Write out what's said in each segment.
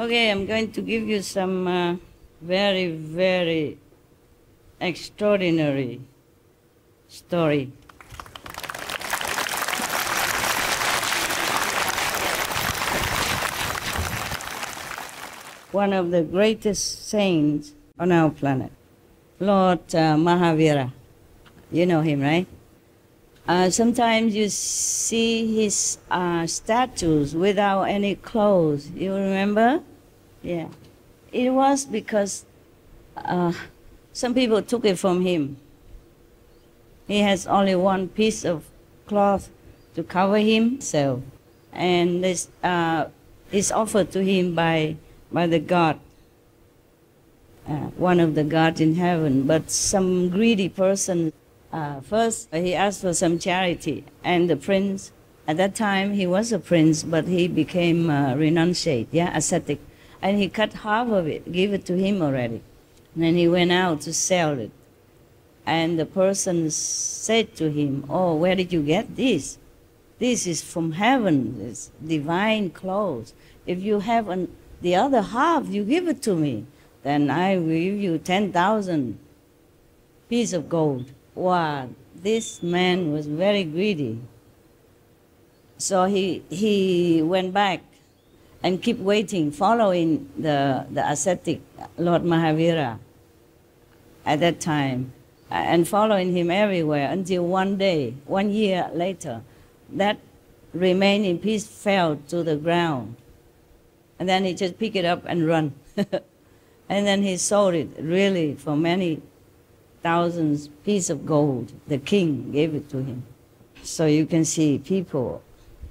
Okay, I'm going to give you some very, very extraordinary story. One of the greatest saints on our planet, Lord Mahavira. You know him, right? Sometimes you see his statues without any clothes. You remember? Yeah. It was because some people took it from him. He has only one piece of cloth to cover himself, and this is offered to him by the god, one of the gods in heaven. But some greedy person, first he asked for some charity, and the prince, at that time he was a prince, but he became renunciate, ascetic, and he cut half of it, gave it to him already. And then he went out to sell it. And the person said to him, "Oh, where did you get this? This is from heaven, it's divine clothes. If you have the other half, you give it to me. Then I will give you 10,000 pieces of gold." Wow, this man was very greedy. So he went back and kept waiting, following the ascetic Lord Mahavira at that time, and following him everywhere until one day, 1 year later, that remaining piece fell to the ground. And then he just picked it up and run. And then he sold it really for many thousands pieces of gold. The king gave it to him. So you can see people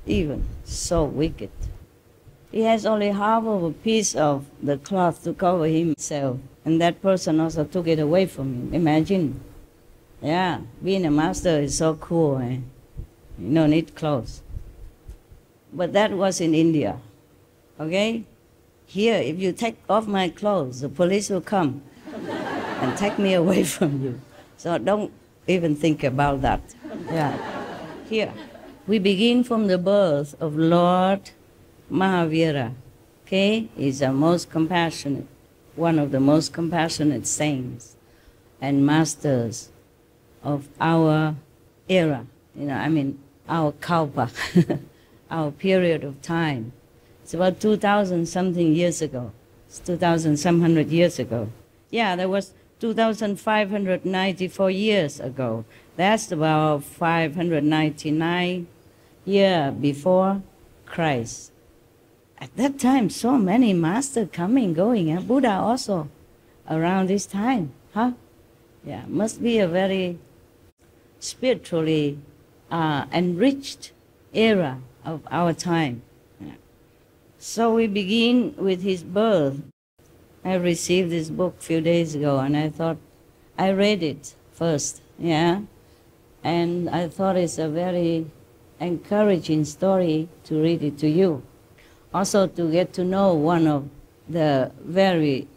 even so wicked. He has only half of a piece of the cloth to cover himself, and that person also took it away from him. Imagine. Yeah, being a master is so cool, eh? You don't need clothes. But that was in India, okay? Here, if you take off my clothes, the police will come and take me away from you. So don't even think about that. Yeah. Here, we begin from the birth of Lord Mahavira, okay? He's the most compassionate, one of the most compassionate saints and masters of our era, our kalpa, our period of time. It's about 2,000 something years ago. It's 2,000 some hundred years ago. Yeah, there was 2,594 years ago. That's about 599 years before Christ. At that time, so many masters coming, going. Buddha also around this time, huh? Yeah, must be a very spiritually enriched era of our time. Yeah. So we begin with his birth. I received this book a few days ago, and I read it first, and I thought it's a very encouraging story to read it to you. Also to get to know one of the very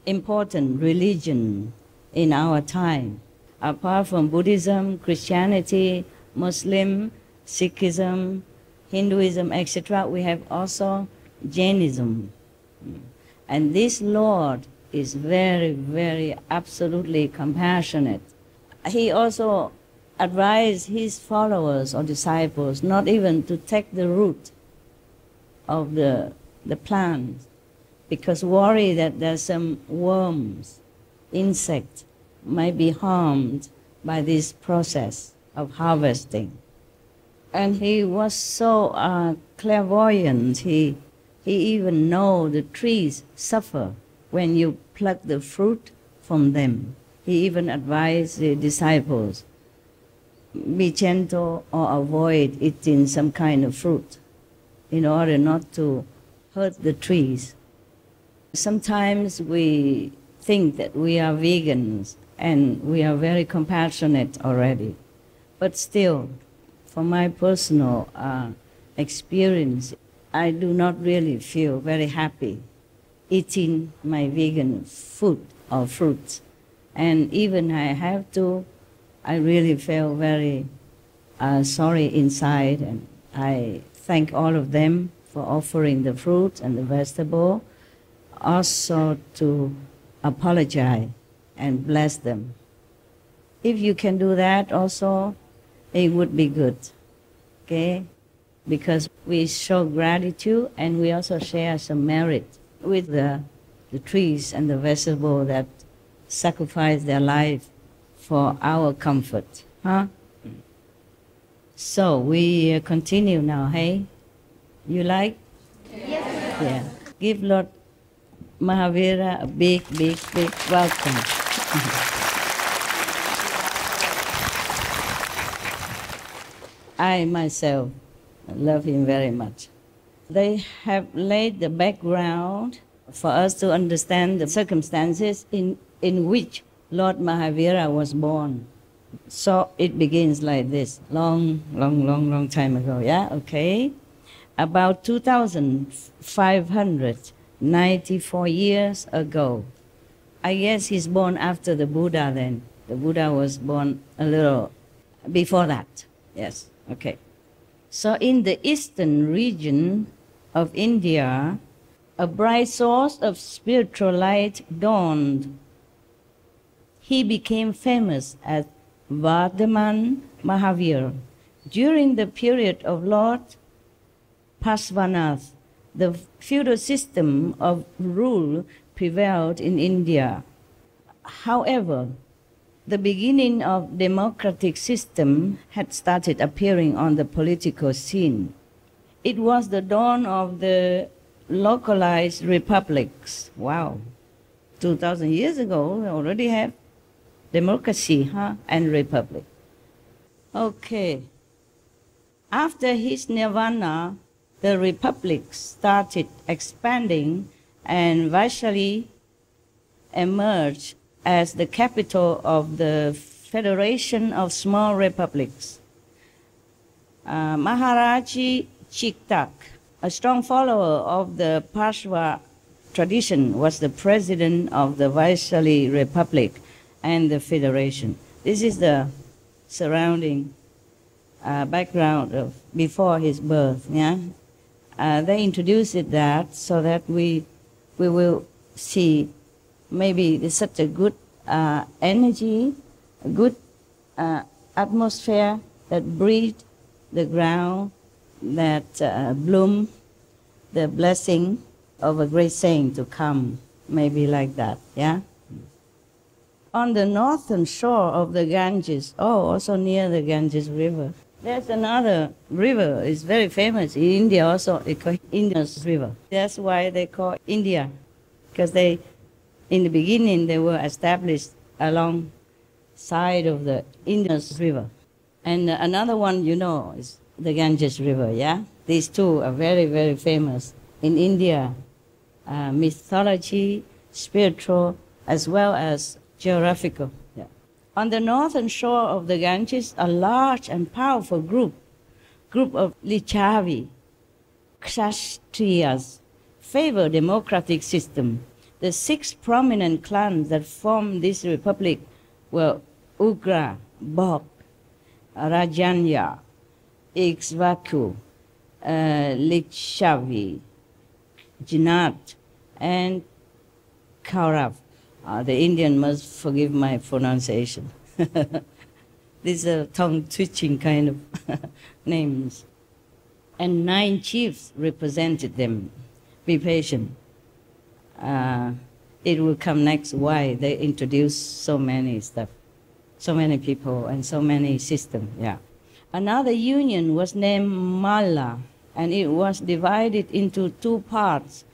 important religion in our time. Apart from Buddhism, Christianity, Muslim, Sikhism, Hinduism, etc., we have also Jainism. And this Lord is very, very absolutely compassionate. He also advised his followers or disciples not even to take the root of the plant, because worry that there's some worms, insects, might be harmed by this process of harvesting. And he was so clairvoyant, he even know the trees suffer when you pluck the fruit from them. He even advised the disciples, be gentle or avoid eating some kind of fruit in order not to hurt the trees. Sometimes we think that we are vegans and we are very compassionate already. But still, from my personal experience, I do not really feel very happy eating my vegan food or fruits. And even I have to, I really feel very sorry inside, and I thank all of them for offering the fruit and the vegetable. also to apologize and bless them. If you can do that also, it would be good, okay? Because we show gratitude and we also share some merit with the trees and the vegetable that sacrifice their life for our comfort, huh? So we continue now, hey? You like? Yes. Yeah. Give Lord Mahavira a big welcome. I myself love him very much. They have laid the background for us to understand the circumstances in which Lord Mahavira was born. So it begins like this, long time ago, yeah? Okay. About 2,594 years ago. I guess he's born after the Buddha then. The Buddha was born a little before that. Yes, okay. So in the eastern region of India, a bright source of spiritual light dawned. He became famous as Vardhaman Mahavira. During the period of Lord Parshvanath, the feudal system of rule prevailed in India. However, the beginning of democratic system had started appearing on the political scene. It was the dawn of the localized republics. Wow, 2,000 years ago we already have democracy, huh? And republic. Okay. After his nirvana, the republic started expanding and Vaishali emerged as the capital of the Federation of Small Republics. Maharaji Chiktak, a strong follower of the Pashwa tradition, was the president of the Vaishali Republic and the Federation. This is the surrounding background of before his birth. Yeah, they introduced it that so that we will see maybe there's such a good energy, a good atmosphere that breathed the ground, that bloom the blessing of a great saint to come, maybe like that, yeah? On the northern shore of the Ganges, also near the Ganges River, there's another river, it's very famous in India also, it's called Indus River. That's why they call India, because they, in the beginning, they were established alongside of the Indus River. And another one, you know, is the Ganges River, yeah? These two are very famous in India, mythology, spiritual, as well as geographical. Yeah. On the northern shore of the Ganges, a large and powerful group of Lichavi, Kshatriyas, favor democratic system. The 6 prominent clans that formed this republic were Ugra, Bog, Rajanya, Ikshvaku, Lichavi, Jinat, and Kaurav. The Indian must forgive my pronunciation. These are tongue-twitching kind of names. And 9 chiefs represented them. Be patient. It will come next why they introduce so many stuff, so many people and so many systems, yeah. Another union was named Malla, and it was divided into 2 parts,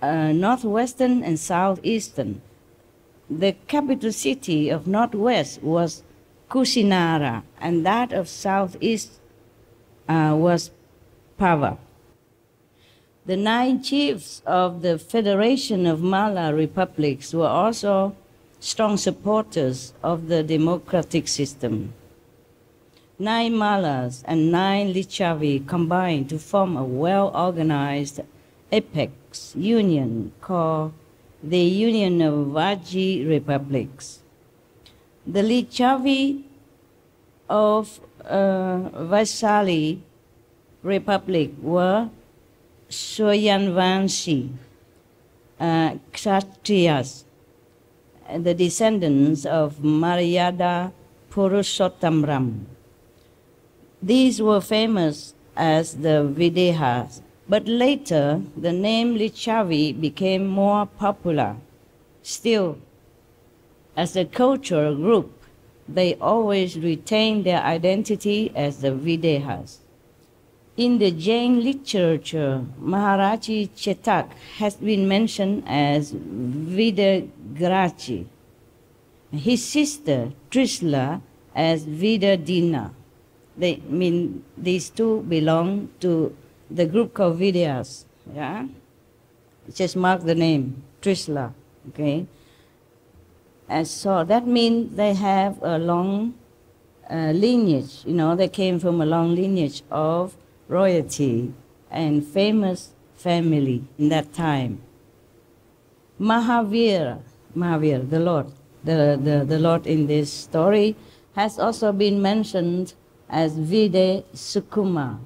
northwestern and southeastern. The capital city of northwest was Kusinara, and that of southeast was Pava. The 9 chiefs of the Federation of Malla Republics were also strong supporters of the democratic system. 9 Mallas and 9 Lichavi combined to form a well-organized apex union called the Union of Vaji Republics. The Lichavi of Vaishali Republic were Soyanvanshi, Kshatriyas, the descendants of Maryada Purushottamram. These were famous as the Videhas, but later the name Lichavi became more popular. Still, as a cultural group, they always retained their identity as the Videhas. In the Jain literature, Maharaji Chetak has been mentioned as Vidagrachi, his sister Trishla as Vidadina. These two belong to the group called Vidyas. Yeah? Just mark the name, Trishla. Okay? And so that means they have a long lineage. You know, they came from a long lineage of royalty and famous family in that time. Mahavira, the Lord, the Lord in this story, has also been mentioned as Vide Sukuma.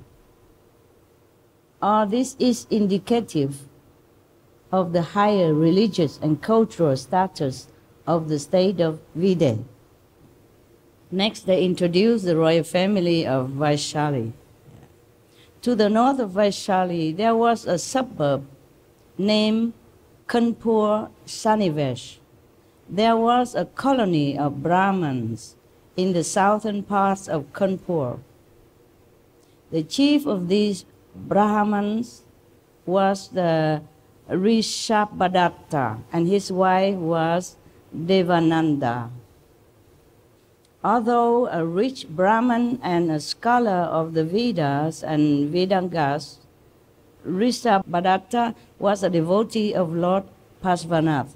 All this is indicative of the higher religious and cultural status of the state of Vide. Next, they introduce the royal family of Vaishali. To the north of Vaishali, there was a suburb named Kanpur Sanivesh. There was a colony of Brahmins in the southern parts of Kanpur. The chief of these Brahmins was the Rishabhadatta, and his wife was Devananda. Although a rich Brahman and a scholar of the Vedas and Vedangas, Rishabhadatta was a devotee of Lord Parshvanath.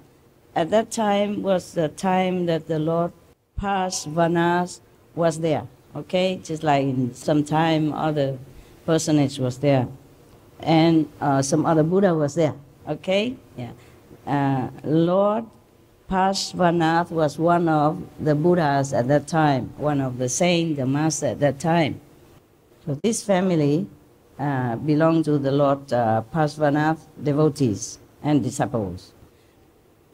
At that time was the time that the Lord Parshvanath was there, okay? Just like in some time other personage was there. And some other Buddha was there, okay? Yeah. Lord Parshvanath was one of the Buddhas at that time, one of the saints, the master at that time. So this family belonged to the Lord Parshvanath devotees and disciples.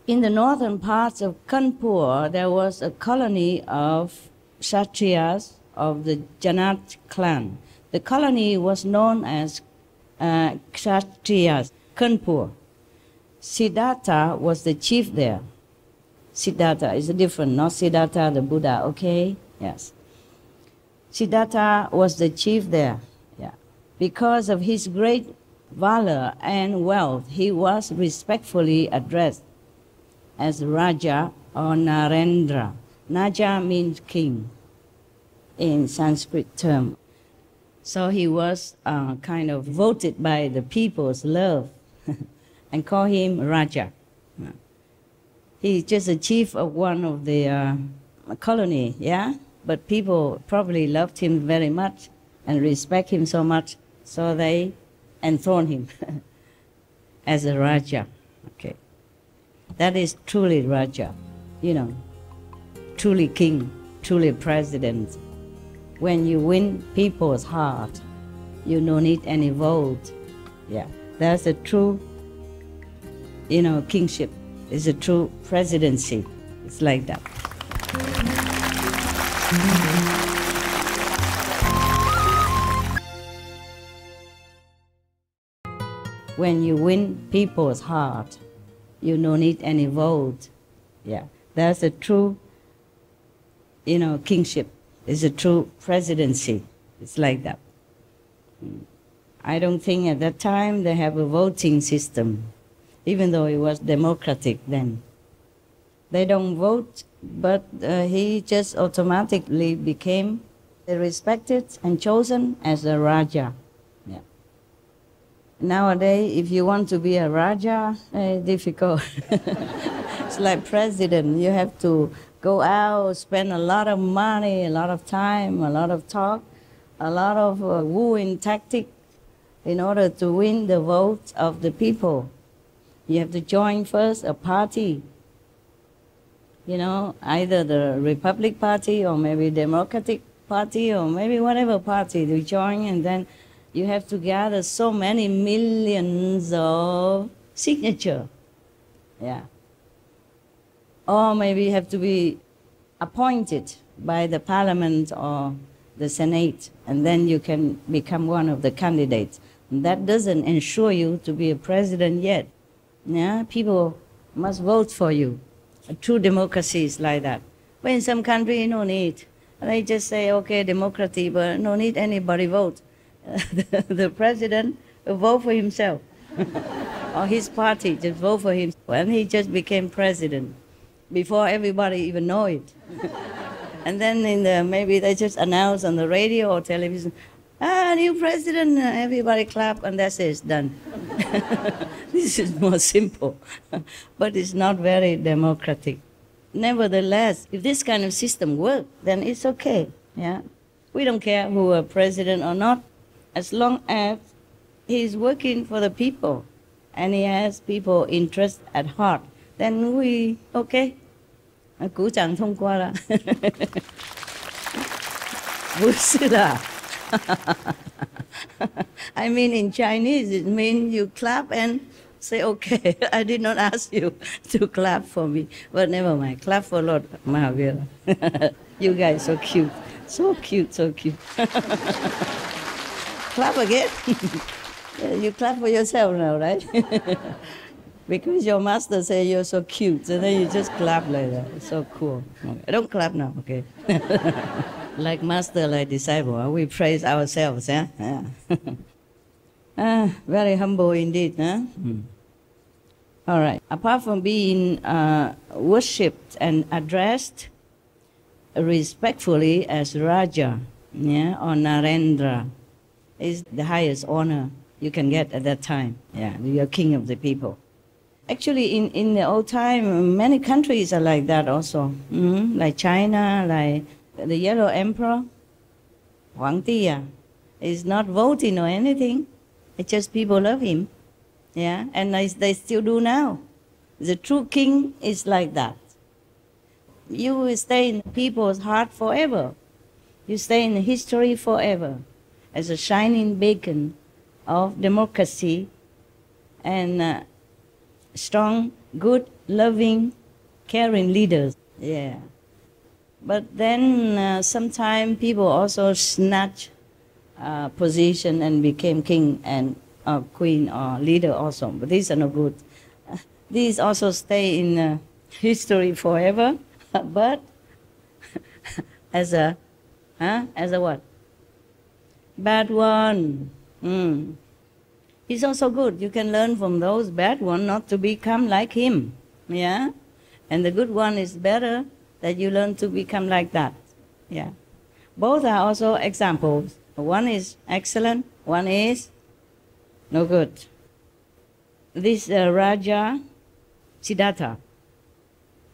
In the northern parts of Kanpur, there was a colony of Kshatriyas of the Janat clan. The colony was known as Kshatriyas, Kanpur. Siddhartha was the chief there. Siddhartha is different, not Siddhartha the Buddha, okay? Yes. Siddhartha was the chief there. Yeah. Because of his great valor and wealth, he was respectfully addressed as Raja or Narendra. Naja means king in Sanskrit term. So he was kind of voted by the people's love and call him Raja. He's just a chief of one of the colony, yeah? But people probably loved him very much and respect him so much, so they enthroned him as a Raja. Okay. That is truly Raja, you know, truly king, truly president. When you win people's heart, you don't need any vote. Yeah, that's a true, you know, kingship. It's a true presidency. It's like that. When you win people's heart, you don't need any vote. Yeah, that's a true, you know, kingship. It's a true presidency. It's like that. I don't think at that time they have a voting system, even though it was democratic then. They don't vote, but he just automatically became respected and chosen as a Raja. Yeah. Nowadays, if you want to be a Raja, difficult. It's like president. You have to go out, spend a lot of money, a lot of time, a lot of talk, a lot of wooing tactic in order to win the vote of the people. You have to join first a party, you know, either the Republic Party or maybe Democratic Party or maybe whatever party to join, and then you have to gather so many millions of signatures Yeah. Or maybe you have to be appointed by the parliament or the Senate, and then you can become one of the candidates. And that doesn't ensure you to be a president yet. Yeah? People must vote for you. A true democracy is like that. But in some countries, no need. They just say, okay, democracy, but no need anybody vote. The president will vote for himself. Or his party just vote for him. And he just became president before everybody even know it. And then maybe they just announce on the radio or television, new president, everybody clap, and that's it, it's done. This is more simple, but it's not very democratic. Nevertheless, if this kind of system works, then it's okay. Yeah, we don't care who are president or not, as long as he's working for the people and he has people interest at heart. Then we okay. 鼓掌通过了。不是啦。I mean, in Chinese, it means you clap and say, okay, I did not ask you to clap for me. But never mind, clap for Lord Mahavira. You guys so cute. So cute, so cute. Clap again. You clap for yourself now, right? Because your master say you're so cute, and then you just clap like that. It's so cool. Okay. Don't clap now, okay? Like master, like disciple, we praise ourselves, yeah? Very humble indeed, huh? All right. Apart from being worshipped and addressed respectfully as Raja, yeah, or Narendra, is the highest honor you can get at that time. Yeah, you're king of the people. Actually, in the old time, many countries are like that also. Like China, like the Yellow Emperor, Hoàng is not voting or anything. It's just people love him. Yeah, and they still do now. The true king is like that. You will stay in people's heart forever. You stay in history forever as a shining beacon of democracy and strong, good, loving, caring leaders. Yeah. But then sometimes people also snatch position and became king and queen or leader also. But these are no good. These also stay in history forever. But as a what? Bad one. He's also good. You can learn from those bad ones not to become like him. Yeah? And the good one is better that you learn to become like that. Yeah. Both are also examples. One is excellent, one is no good. This Raja Siddhartha,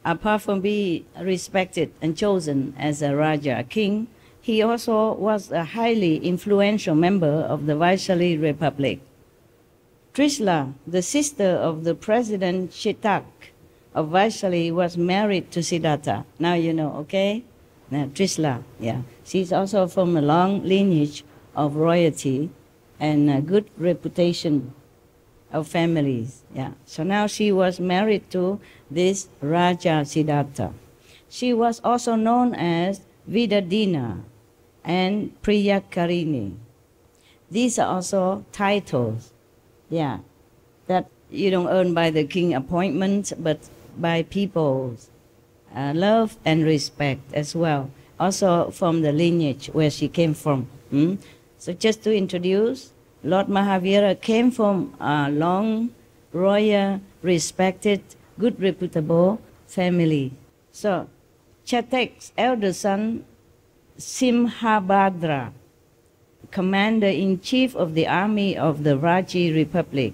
apart from being respected and chosen as a Raja, a king, he also was a highly influential member of the Vaishali Republic. Trishla, the sister of the President Chetak of Vaishali, was married to Siddhartha. Now you know, okay? Now, Trishla, yeah. She's also from a long lineage of royalty and a good reputation of families. Yeah. So now she was married to this Raja Siddhartha. She was also known as Vidadina and Priyakarini. These are also titles, yeah, that you don't earn by the king appointment, but by people's love and respect as well. Also from the lineage where she came from. So just to introduce, Lord Mahavira came from a long, royal, respected, good, reputable family. So Chetak's elder son, Simhabhadra, commander-in-chief of the army of the Raji Republic.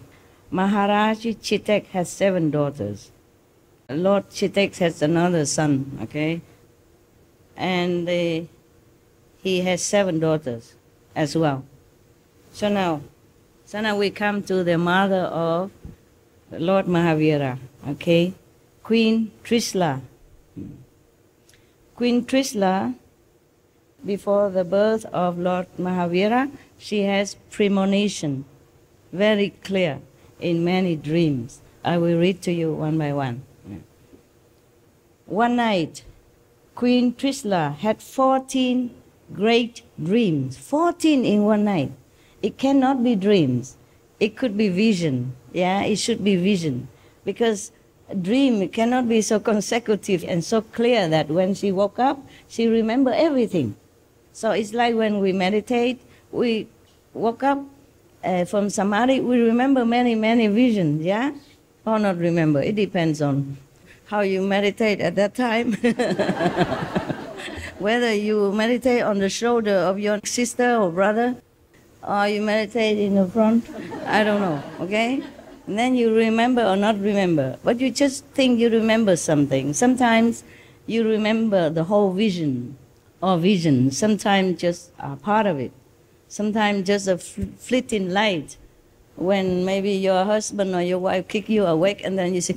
Maharaj Chetak has 7 daughters. Lord Chetak has another son, okay? And he has 7 daughters as well. So now we come to the mother of Lord Mahavira, okay? Queen Trishla. Queen Trishla, before the birth of Lord Mahavira, she has premonition, very clear in many dreams. I will read to you one by one. One night, Queen Trishla had 14 great dreams. 14 in one night. It cannot be dreams. It could be vision. Yeah, it should be vision. Because a dream cannot be so consecutive and so clear that when she woke up, she remembered everything. So it's like when we meditate, we woke up from samadhi, we remember many, many visions, yeah? Or not remember, it depends on how you meditate at that time. Whether you meditate on the shoulder of your sister or brother, or you meditate in the front, I don't know, okay? And then you remember or not remember, but you just think you remember something. Sometimes you remember the whole vision or vision, sometimes just a part of it. Sometimes just a fleeting light when maybe your husband or your wife kick you awake and then you say,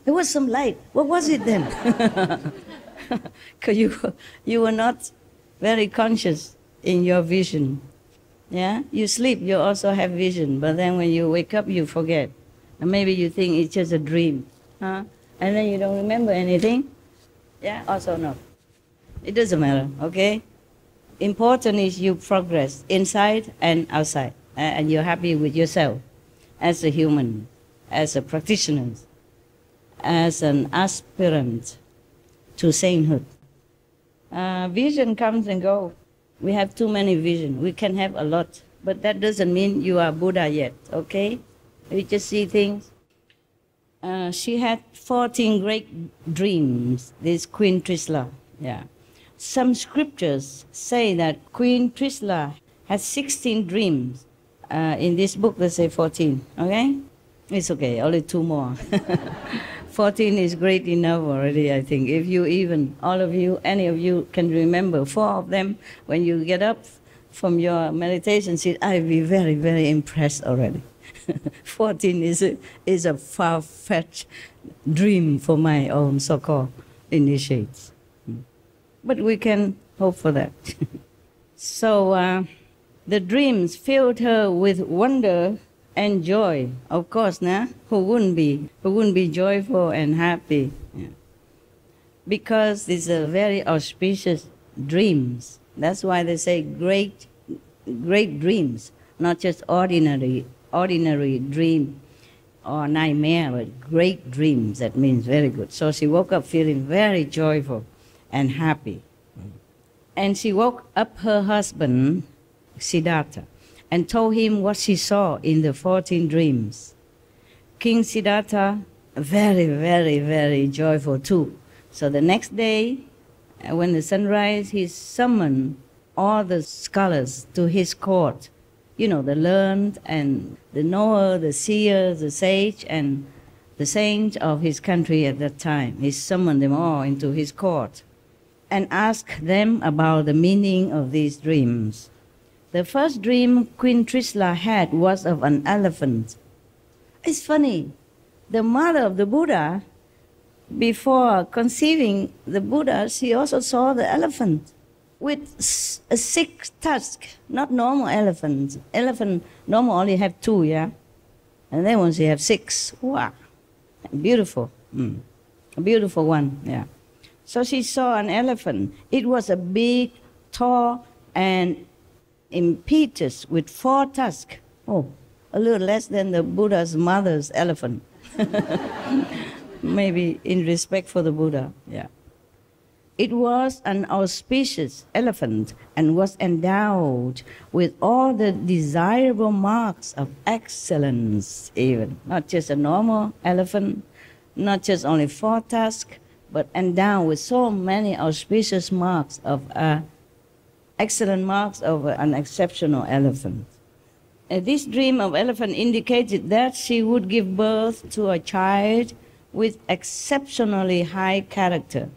there was some light. What was it then? Because you were not very conscious in your vision. Yeah? You sleep, you also have vision, but then when you wake up, you forget. And maybe you think it's just a dream. And then you don't remember anything. Yeah, also no. It doesn't matter, okay? Important is you progress inside and outside. And you're happy with yourself as a human, as a practitioner, as an aspirant to sainthood. Vision comes and goes. We have too many visions. We can have a lot, but that doesn't mean you are Buddha yet, okay? We just see things. She had 14 great dreams, this Queen Trishla. Yeah. Some scriptures say that Queen Trishla had 16 dreams. In this book, they say 14, okay? It's okay, only 2 more. 14 is great enough already, I think. If you even, all of you, any of you can remember 4 of them, when you get up from your meditation seat, I'll be very, very impressed already. 14 is a far-fetched dream for my own so-called initiates. But we can hope for that. So the dreams filled her with wonder and joy. Of course, nah? Who wouldn't be joyful and happy? Yeah. Because these are very auspicious dreams. That's why they say great dreams, not just ordinary dream or nightmare, but great dreams. That means very good. So she woke up feeling very joyful and happy. And she woke up her husband, Siddhartha, and told him what she saw in the 14 dreams. King Siddhartha, very, very, very joyful too. So the next day, when the sun rises, he summoned all the scholars to his court. You know, the learned and the knower, the seer, the sage, and the saints of his country at that time. He summoned them all into his court and asked them about the meaning of these dreams. The first dream Queen Trishla had was of an elephant. It's funny, the mother of the Buddha, before conceiving the Buddha, she also saw the elephant with a 6 tusk, not normal elephants. Elephant normal only have 2, yeah? And then once you have 6, wow, beautiful, a beautiful one, yeah. So she saw an elephant. It was a big, tall, and impetus with 4 tusks. Oh, a little less than the Buddha's mother's elephant. Maybe in respect for the Buddha, yeah. It was an auspicious elephant and was endowed with all the desirable marks of excellence even. Not just a normal elephant, not just only 4 tusks, but endowed with so many auspicious marks of excellent marks of an exceptional elephant. This dream of elephant indicated that she would give birth to a child with exceptionally high character.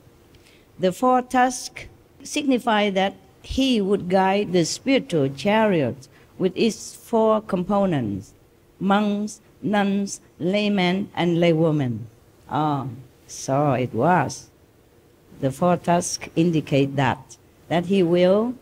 The 4 tusks signify that he would guide the spiritual chariot with its 4 components: monks, nuns, laymen, and laywomen. So it was. The 4 tusks indicate that he will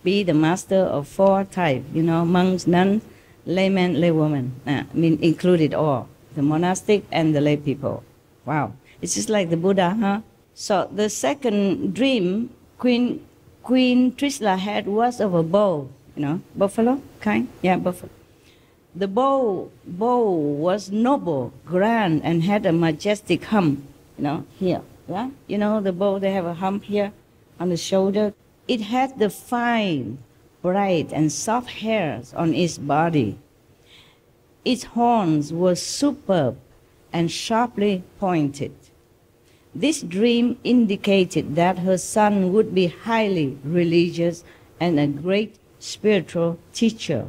be the master of 4 types, monks, nuns, laymen, laywomen. Included all. the monastic and the lay people. Wow, it's just like the Buddha, huh? So the second dream Queen Trishla had was of a bow, buffalo kind? Yeah, buffalo. The bow was noble, grand, and had a majestic hump, here. Yeah? The bow, they have a hump here on the shoulder. It had the fine, bright, and soft hairs on its body. Its horns were superb and sharply pointed. This dream indicated that her son would be highly religious and a great spiritual teacher.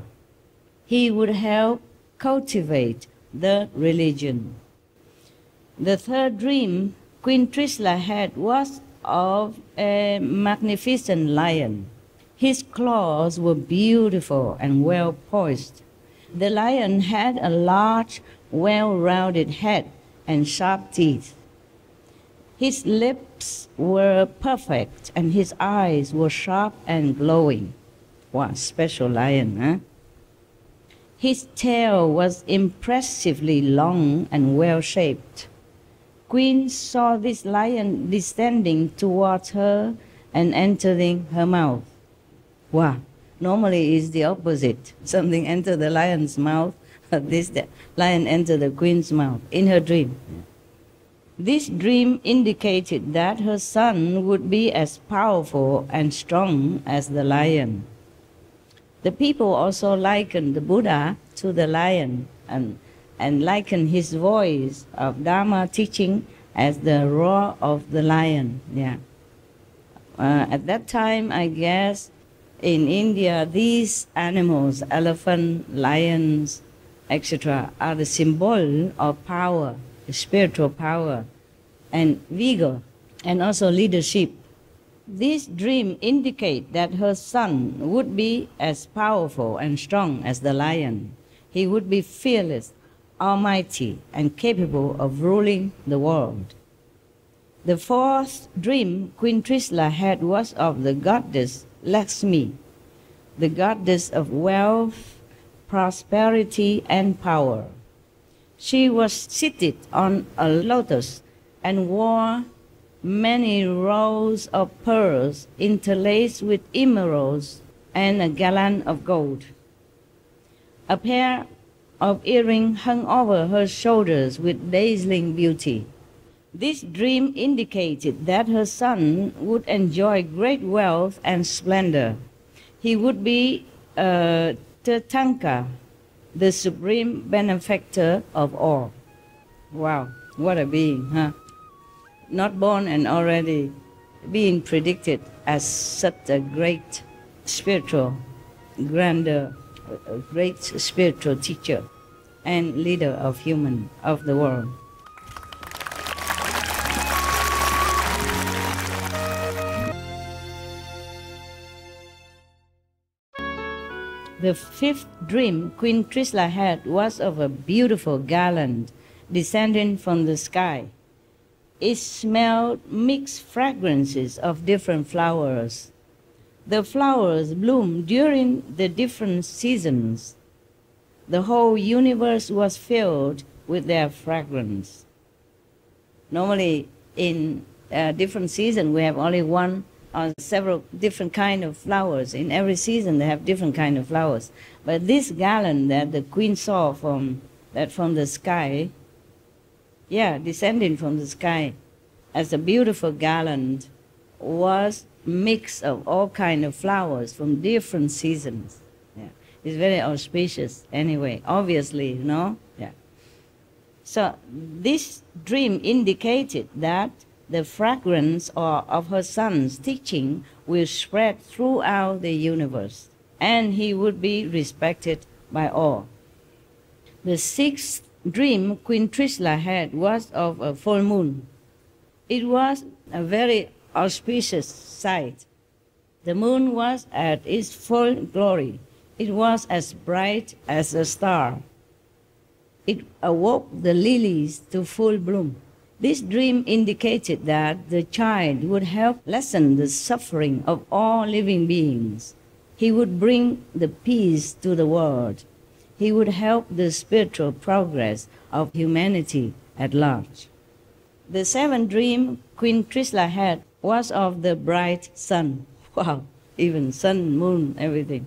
He would help cultivate the religion. The third dream Queen Trishla had was of a magnificent lion. His claws were beautiful and well poised. The lion had a large, well-rounded head and sharp teeth. His lips were perfect and his eyes were sharp and glowing. Wow, special lion, huh? His tail was impressively long and well-shaped. Queen saw this lion descending towards her and entering her mouth. Wow, normally it's the opposite. Something entered the lion's mouth, the lion entered the queen's mouth in her dream. This dream indicated that her son would be as powerful and strong as the lion. The people also likened the Buddha to the lion and likened his voice of Dharma teaching as the roar of the lion. Yeah. At that time, I guess, in India, these animals, elephant, lions, etc., are the symbol of power, spiritual power, and vigor, and also leadership. This dream indicates that her son would be as powerful and strong as the lion. He would be fearless, almighty, and capable of ruling the world. The fourth dream Queen Trishla had was of the goddess Lakshmi, the goddess of wealth, prosperity, and power. She was seated on a lotus and wore many rows of pearls interlaced with emeralds and a gallant of gold. A pair of earrings hung over her shoulders with dazzling beauty. This dream indicated that her son would enjoy great wealth and splendor. He would be Tirthanka, the supreme benefactor of all. Wow, what a being, huh? Not born and already being predicted as such a great spiritual, grander, great spiritual teacher and leader of the world. The fifth dream Queen Trishla had was of a beautiful garland descending from the sky. It smelled mixed fragrances of different flowers. The flowers bloomed during the different seasons. The whole universe was filled with their fragrance. Normally, in different seasons, we have only one or several different kind of flowers. In every season, they have different kind of flowers. But this garland that the queen saw from the sky, descending from the sky, as a beautiful garland, was mix of all kind of flowers from different seasons. Yeah. It's very auspicious anyway, obviously, Yeah. So this dream indicated that the fragrance of her son's teaching will spread throughout the universe, and he would be respected by all. The sixth dream Queen Trishla had was of a full moon. It was a very auspicious sight. The moon was at its full glory. It was as bright as a star. It awoke the lilies to full bloom. This dream indicated that the child would help lessen the suffering of all living beings. He would bring the peace to the world. He would help the spiritual progress of humanity at large. The seventh dream Queen Trishla had was of the bright sun. Wow, even sun, moon, everything.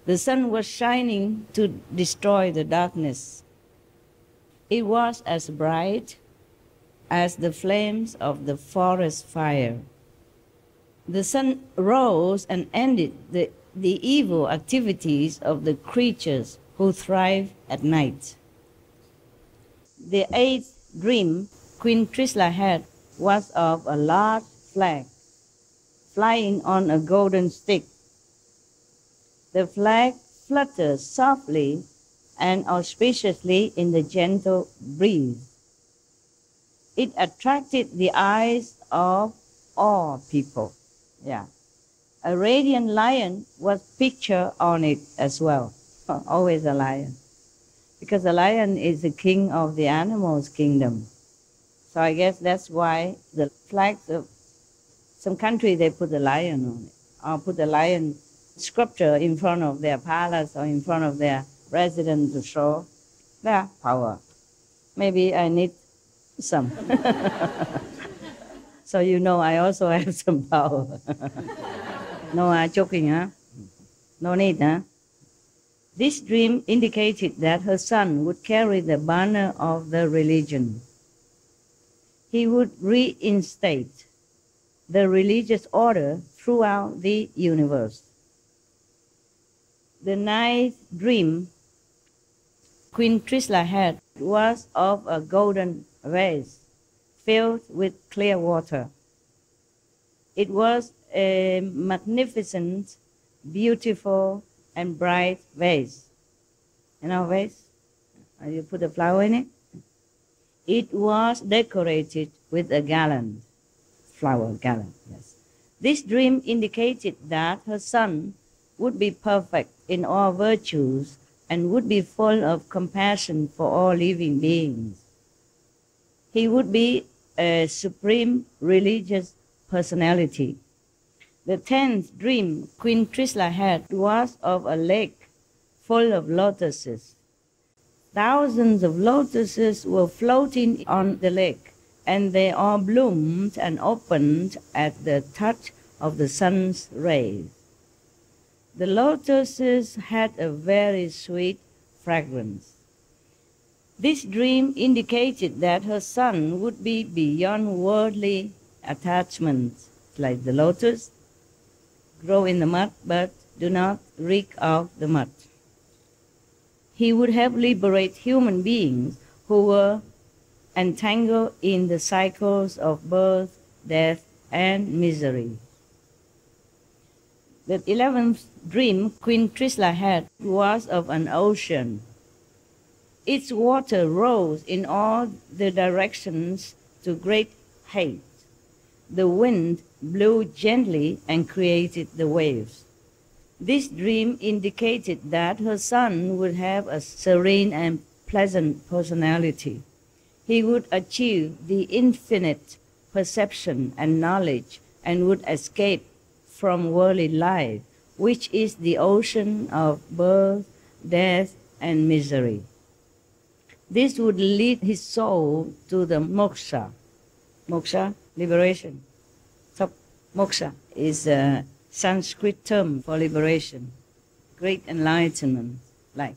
The sun was shining to destroy the darkness. It was as bright as the flames of the forest fire. The sun rose and ended the evil activities of the creatures who thrive at night. The eighth dream Queen Trishla had was of a large flag flying on a golden stick. The flag fluttered softly and auspiciously in the gentle breeze. It attracted the eyes of all people. Yeah. A radiant lion was pictured on it as well. Always a lion. Because the lion is the king of the animals' kingdom. So I guess that's why the flags of some country, they put a lion on it, or put a lion sculpture in front of their palace or in front of their residence to show their power. Maybe I need some. So you know I also have some power. No joking, huh? No need, huh? This dream indicated that her son would carry the banner of the religion. He would reinstate the religious order throughout the universe. The ninth dream Queen Trishla had was of a golden vase filled with clear water. It was a magnificent, beautiful, and bright vase. You know vase? You put a flower in it? It was decorated with a garland, flower garland, yes. This dream indicated that her son would be perfect in all virtues and would be full of compassion for all living beings. He would be a supreme religious personality. The 10th dream Queen Trishla had was of a lake full of lotuses. Thousands of lotuses were floating on the lake, and they all bloomed and opened at the touch of the sun's rays. The lotuses had a very sweet fragrance. This dream indicated that her son would be beyond worldly attachments, like the lotus, grow in the mud, but do not reek of the mud. He would help liberate human beings who were entangled in the cycles of birth, death, and misery. The 11th dream Queen Trishla had was of an ocean. Its water rose in all the directions to great height. The wind blew gently and created the waves. This dream indicated that her son would have a serene and pleasant personality. He would achieve the infinite perception and knowledge and would escape from worldly life, which is the ocean of birth, death, and misery. This would lead his soul to the moksha. Moksha, liberation. So, moksha is a Sanskrit term for liberation, great enlightenment, like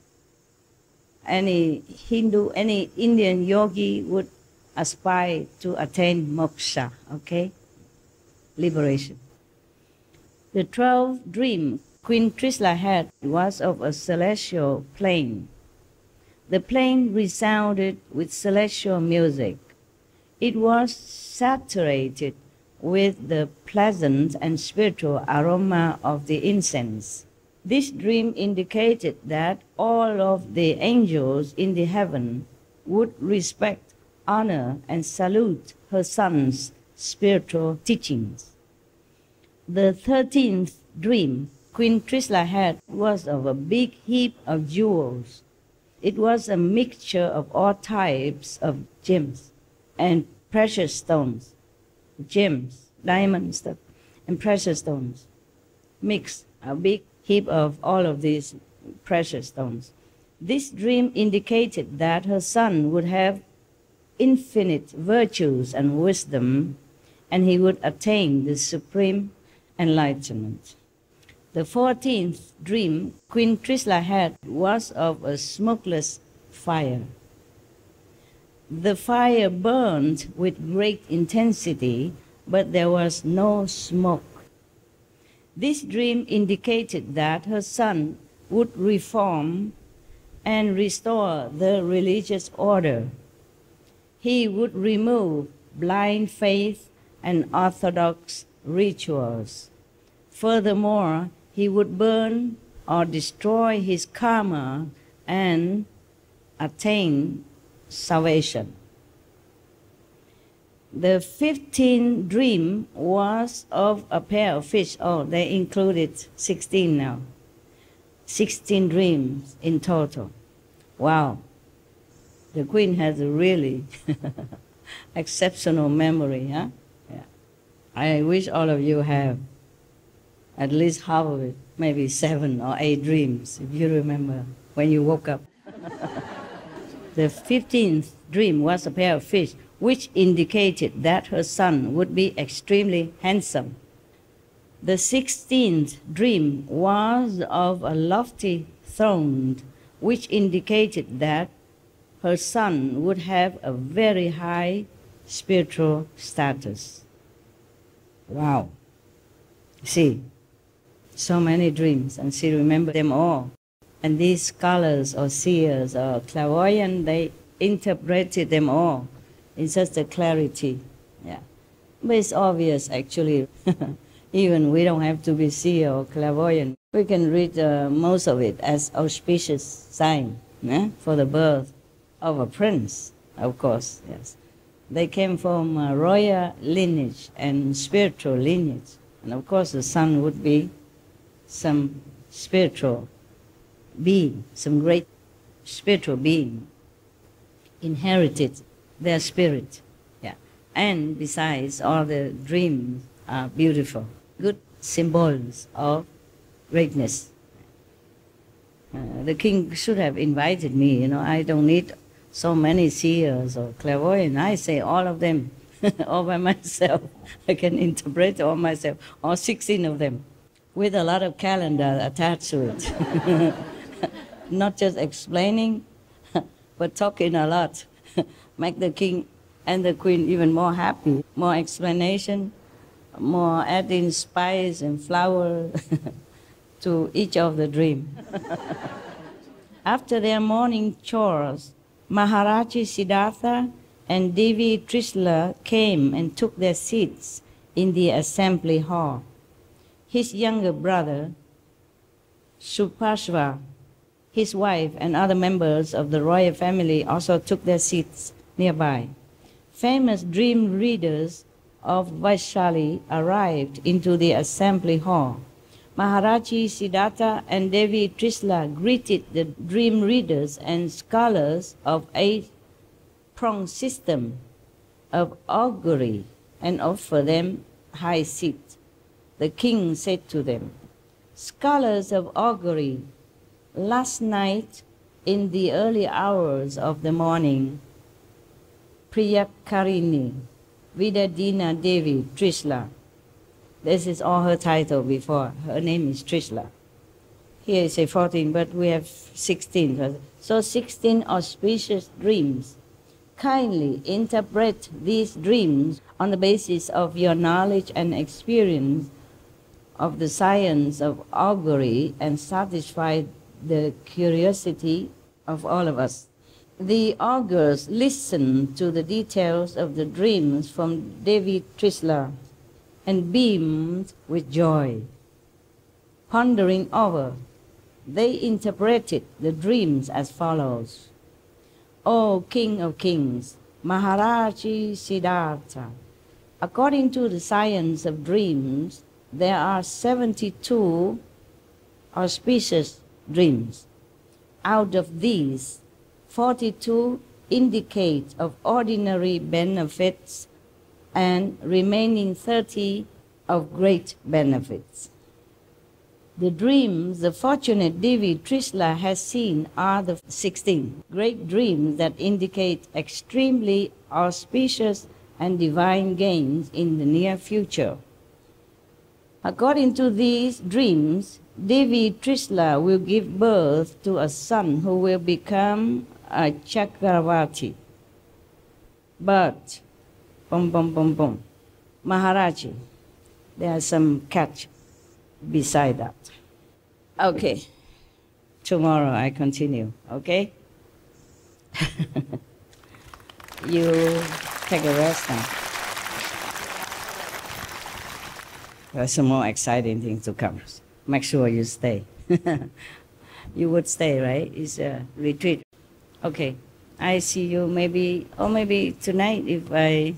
any Hindu, any Indian yogi would aspire to attain moksha, okay? Liberation. The 12th dream Queen Trishla had was of a celestial plane. The plane resounded with celestial music. It was saturated with the pleasant and spiritual aroma of the incense. This dream indicated that all of the angels in the heaven would respect, honor, and salute her son's spiritual teachings. The 13th dream Queen Trishla had was of a big heap of jewels. It was a mixture of all types of gems and precious stones. Gems, diamond stuff, and precious stones. Mixed, a big heap of all of these precious stones. This dream indicated that her son would have infinite virtues and wisdom, and he would attain the supreme enlightenment. The 14th dream Queen Trishla had was of a smokeless fire. The fire burned with great intensity, but there was no smoke. This dream indicated that her son would reform and restore the religious order. He would remove blind faith and orthodox rituals. Furthermore, he would burn or destroy his karma and attain salvation. The 15th dream was of a pair of fish. Oh, they included 16 now. 16 dreams in total. Wow. The queen has a really exceptional memory, huh? Yeah. I wish all of you have at least half of it, maybe 7 or 8 dreams, if you remember when you woke up. The 15th dream was a pair of fish, which indicated that her son would be extremely handsome. The 16th dream was of a lofty throne, which indicated that her son would have a very high spiritual status. Wow. See, so many dreams, and she remembered them all. And these scholars or seers or clairvoyants, they interpreted them all in such a clarity. Yeah. But it's obvious, actually. Even we don't have to be seer or clairvoyant. We can read most of it as auspicious sign for the birth of a prince, of course, yes. They came from a royal lineage and spiritual lineage. And of course the son would be some spiritual being, some great spiritual being, inherited their spirit. Yeah. And besides, all the dreams are beautiful, good symbols of greatness. The king should have invited me, I don't need so many seers or clairvoyants. I say all of them, all by myself. I can interpret all myself, all 16 of them, with a lot of calendar attached to it. Not just explaining, but talking a lot. Make the king and the queen even more happy. More explanation, more adding spice and flour to each of the dreams. After their morning chores, Maharaji Siddhartha and Devi Trishla came and took their seats in the assembly hall. His younger brother, Supashva, his wife, and other members of the royal family also took their seats nearby. Famous dream readers of Vaishali arrived into the assembly hall. Maharaji Siddhartha and Devi Trishla greeted the dream readers and scholars of 8-pronged system of augury and offered them high seats. The king said to them, "Scholars of augury, last night in the early hours of the morning, Priyakarini, Vidadina Devi Trishla," this is all her title before, her name is Trishla. Here is a 14, but we have 16. So 16 auspicious dreams. Kindly interpret these dreams on the basis of your knowledge and experience of the science of augury and satisfy the curiosity of all of us. The augurs listened to the details of the dreams from Devi Trishla and beamed with joy. Pondering over, they interpreted the dreams as follows. O King of Kings, Maharaji Siddhartha, according to the science of dreams, there are 72 auspicious dreams. Out of these, 42 indicate of ordinary benefits and remaining 30 of great benefits. The dreams the fortunate Devi Trishla has seen are the 16 great dreams that indicate extremely auspicious and divine gains in the near future. According to these dreams, Devi Trishla will give birth to a son who will become a Chakravarti. But, Maharaji, there are some catch beside that. Okay, tomorrow I continue, okay? You take a rest now. There's some more exciting things to come. Make sure you stay. You would stay, right? It's a retreat. Okay, I see you maybe, or maybe tonight if I've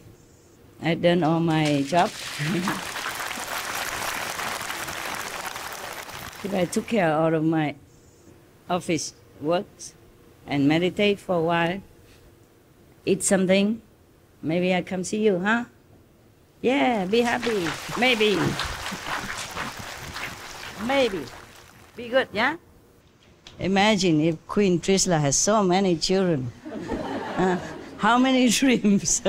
done all my job. If I took care of all of my office works and meditate for a while, eat something, maybe I come see you, huh? Yeah, be happy. Maybe. Maybe. Be good, yeah? Imagine if Queen Trishla has so many children. How many dreams?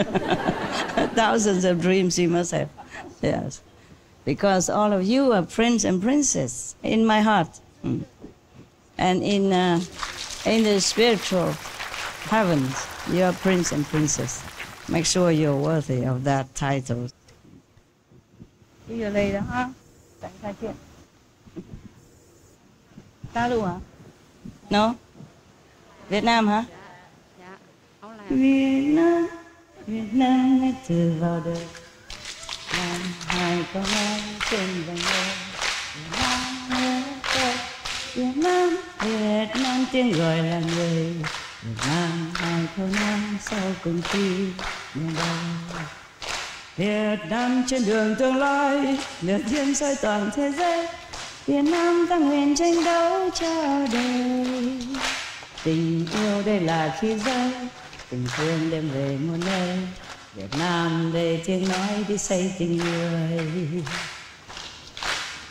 Thousands of dreams she must have. Yes. Because all of you are prince and princess in my heart. And in the spiritual heavens, you are prince and princess. Make sure you're worthy of that title. See you later, huh? Talu hả? No? Việt Nam hả? Việt Nam ngay từ vào đời. Nam hai con em trên vòng đời. Việt Nam tiếng gọi là người. Việt Nam hai con em sau cùng khi nhận đời. Việt Nam trên đường tương lai, liệt diễm soi toàn thế giới. Việt Nam ta nguyện tranh đấu cho đời. Tình yêu đây là khi rơi, tình thương đem về muôn nơi. Việt Nam để tiếng nói đi xây tình người.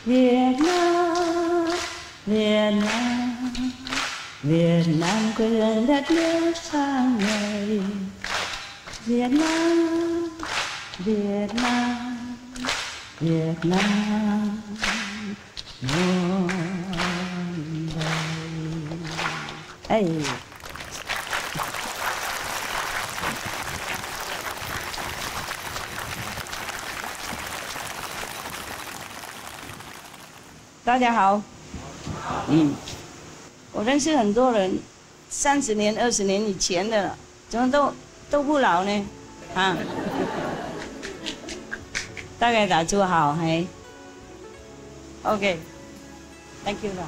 Việt Nam, Việt Nam, Việt Nam quê hương đất nước sang ngày. Việt Nam, Việt Nam, Việt Nam muôn đời. Hey.大家好。我认识很多人，30年、20年以前的了，怎么都不老呢？啊，大概打住好，嘿。OK，Thank you 了。